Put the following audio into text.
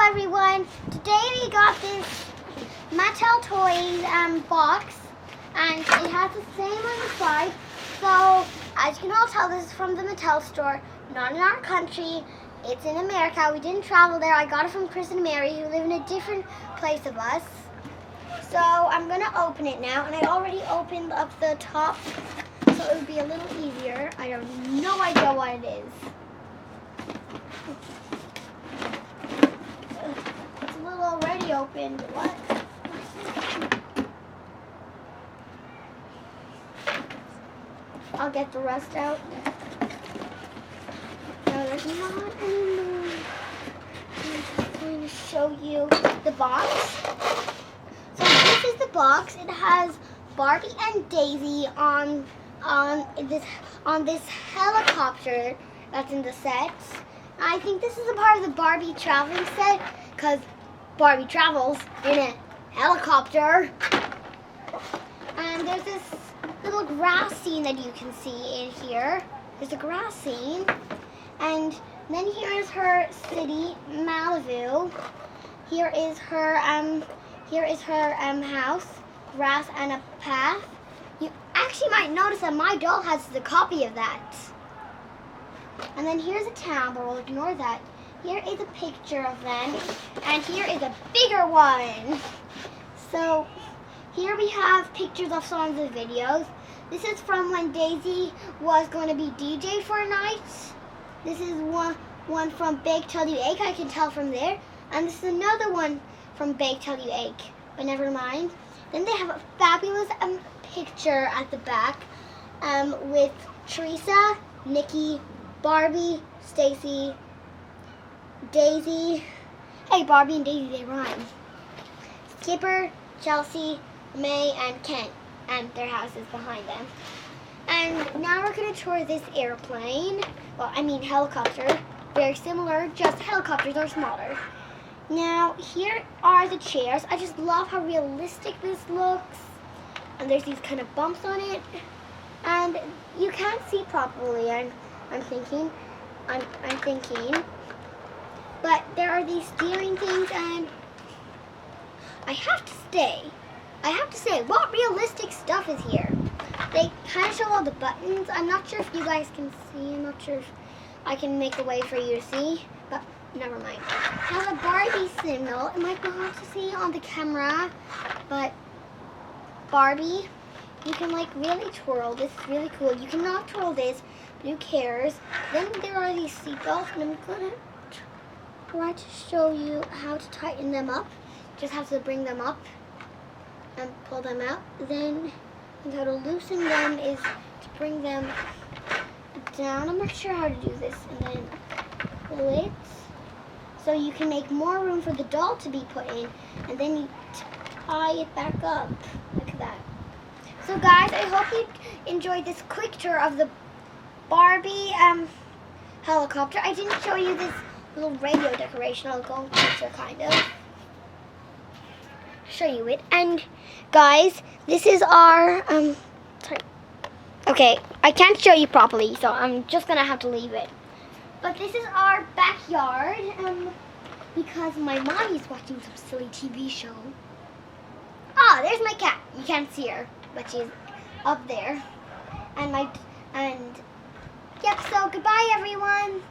Hello everyone. Today we got this Mattel Toys box, and it has the same on the side. So as you can all tell, this is from the Mattel store, not in our country. It's in America. We didn't travel there. I got it from Chris and Mary, who live in a different place of us. So I'm gonna open it now, and I already opened up the top, so it would be a little easier. I have no idea what it is. It's a little already opened. What? I'll get the rest out. No, there's not anymore. I'm just going to show you the box. So this is the box. It has Barbie and Daisy on this helicopter that's in the set. I think this is a part of the Barbie traveling set, because Barbie travels in a helicopter. And there's this little grass scene that you can see in here. There's a grass scene. And then here is her city, Malibu. Here is her house, grass and a path. You actually might notice that my doll has a copy of that. And then here's a town, but we'll ignore that. Here is a picture of them, and here is a bigger one. So here we have pictures of songs and videos. This is from when Daisy was going to be DJ for a night. This is one from Bake Till You Ache, I can tell from there. And this is another one from Bake Till You Ache, but never mind. Then they have a fabulous picture at the back with Teresa, Nikki, Barbie, Stacy, Daisy. Hey, Barbie and Daisy, they rhyme. Skipper, Chelsea, May, and Kent, and their houses behind them. And now we're going to tour this airplane. Well, I mean helicopter. Very similar, just helicopters are smaller. Now, here are the chairs. I just love how realistic this looks. And there's these kind of bumps on it. And you can't see properly, I'm thinking. But there are these steering things, and I have to say, what realistic stuff is here? They kind of show all the buttons. I'm not sure if you guys can see. I'm not sure if I can make a way for you to see, but never mind. It has a Barbie symbol. It might be hard to see on the camera, but Barbie, you can like really twirl. This is really cool. You cannot twirl this, but who cares? Then there are these seatbelts, and I'm gonna try to show you how to tighten them up. Just have to bring them up and pull them out. Then how to loosen them is to bring them down. I'm not sure how to do this. And then pull it so you can make more room for the doll to be put in, and then you tie it back up like that. So guys, I hope you enjoyed this quick tour of the Barbie helicopter. I didn't show you this little radio decoration. I'll go closer, kind of show you it. And guys, this is our sorry. Okay, I can't show you properly, so I'm just gonna have to leave it. But this is our backyard, because my mommy's watching some silly TV show. Ah, there's my cat. You can't see her, but she's up there. And yep, so goodbye everyone.